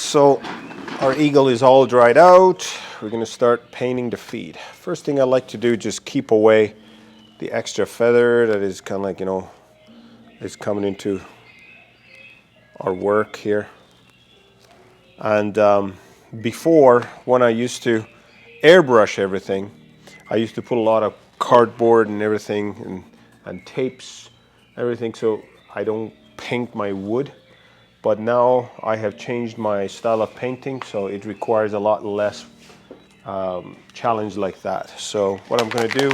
So our eagle is all dried out. We're going to start painting the feet. First thing I like to do, just keep away the extra feather that is kind of like, is coming into our work here. And before, when I used to airbrush everything, I used to put a lot of cardboard and everything and tapes, everything, so I don't paint my wood. But now I have changed my style of painting, so it requires a lot less challenge like that. So what I'm going to do,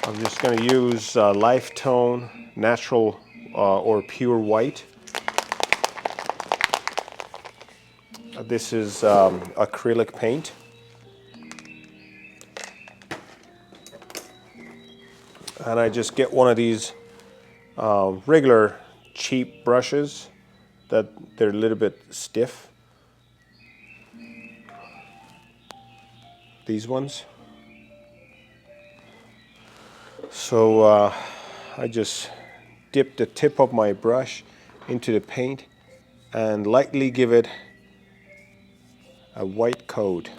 I'm just going to use life tone, natural or pure white. This is acrylic paint. And I just get one of these regular cheap brushes that they're a little bit stiff. These ones. So I just dip the tip of my brush into the paint and lightly give it a white coat.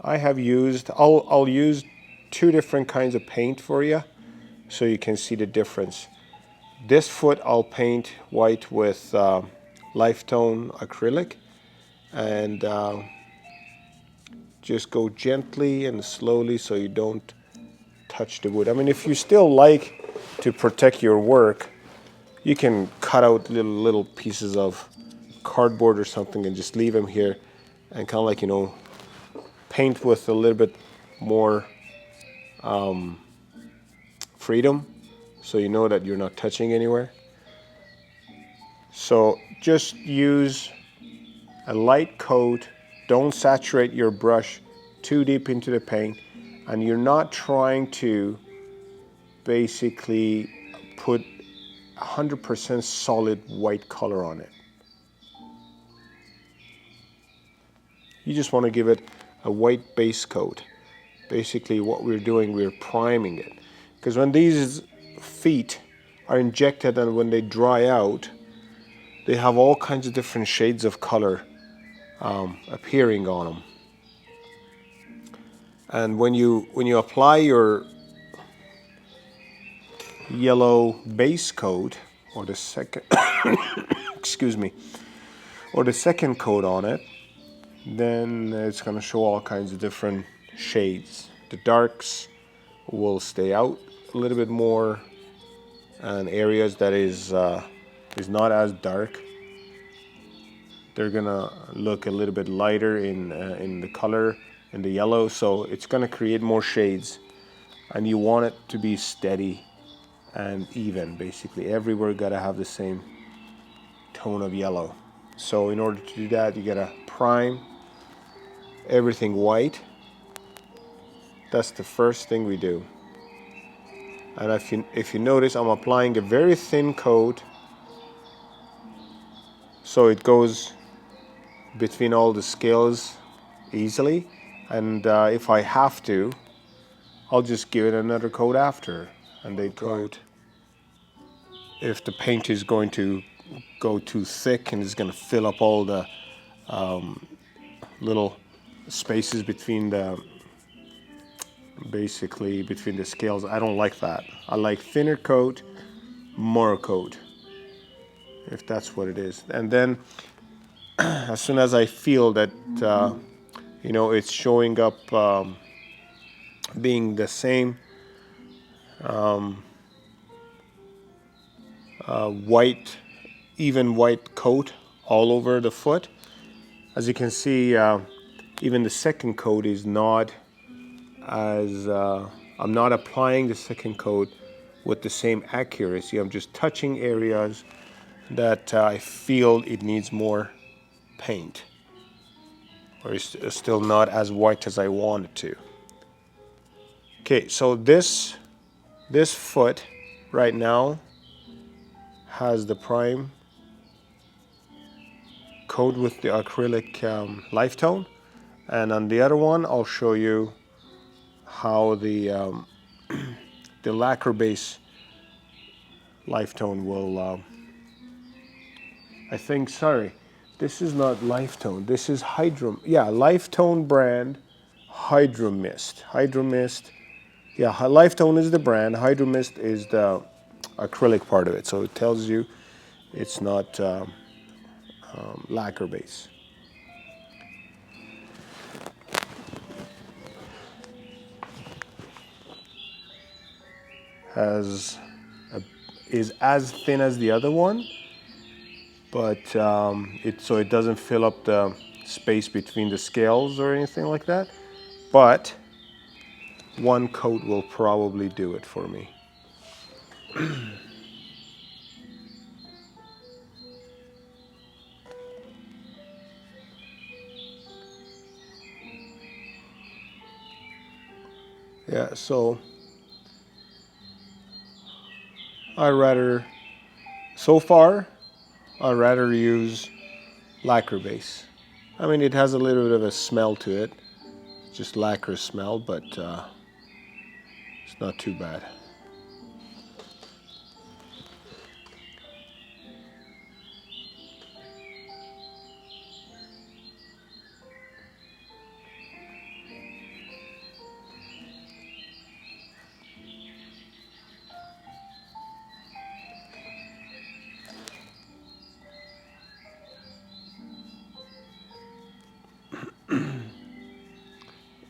I have used, I'll use two different kinds of paint for you so you can see the difference. This foot I'll paint white with life tone acrylic, and just go gently and slowly so you don't touch the wood. I mean, if you still like to protect your work, you can cut out little pieces of cardboard or something and just leave them here and kind of like, paint with a little bit more freedom, so you know that you're not touching anywhere. So just use a light coat. Don't saturate your brush too deep into the paint, and you're not trying to basically put 100% solid white color on it. You just want to give it a white base coat. Basically what we're doing, we're priming it. Because when these feet are injected and when they dry out, they have all kinds of different shades of color appearing on them. And when you apply your yellow base coat, or the second excuse me, or the second coat on it, then it's going to show all kinds of different shades. The darks will stay out a little bit more, and areas that is not as dark, they're gonna look a little bit lighter in the color, in the yellow. So it's gonna create more shades, and you want it to be steady and even. Basically everywhere gotta have the same tone of yellow. So in order to do that, you gotta prime everything white. That's the first thing we do. And if you notice, I'm applying a very thin coat so it goes between all the scales easily. And if I have to, I'll just give it another coat after, and they coat. If the paint is going to go too thick and it's going to fill up all the little spaces between basically between the scales, I don't like that. I like thinner coat, more coat, if that's what it is. And then as soon as I feel that it's showing up being the same white, even white coat all over the foot, as you can see, even the second coat is not as I'm not applying the second coat with the same accuracy. I'm just touching areas that I feel it needs more paint, or it's still not as white as I want it to. Okay, so this foot right now has the prime coat with the acrylic life tone, and on the other one I'll show you how the lacquer base Lifetone will, I think, sorry, this is not Lifetone, this is Lifetone brand Hydro Mist. Hydro Mist, yeah, Lifetone is the brand, Hydro Mist is the acrylic part of it, so it tells you it's not lacquer base. Is as thin as the other one, but so it doesn't fill up the space between the scales or anything like that. But one coat will probably do it for me. Yeah, so so far, I'd rather use lacquer base. I mean, it has a little bit of a smell to it, just lacquer smell, but it's not too bad.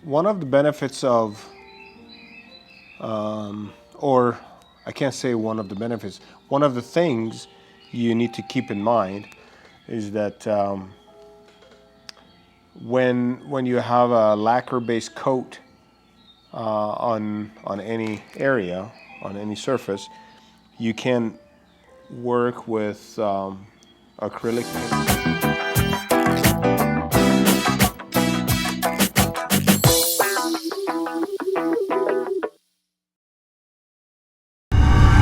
One of the benefits of, or I can't say one of the benefits, one of the things you need to keep in mind is that when you have a lacquer-based coat on any area, on any surface, you can work with acrylic paint.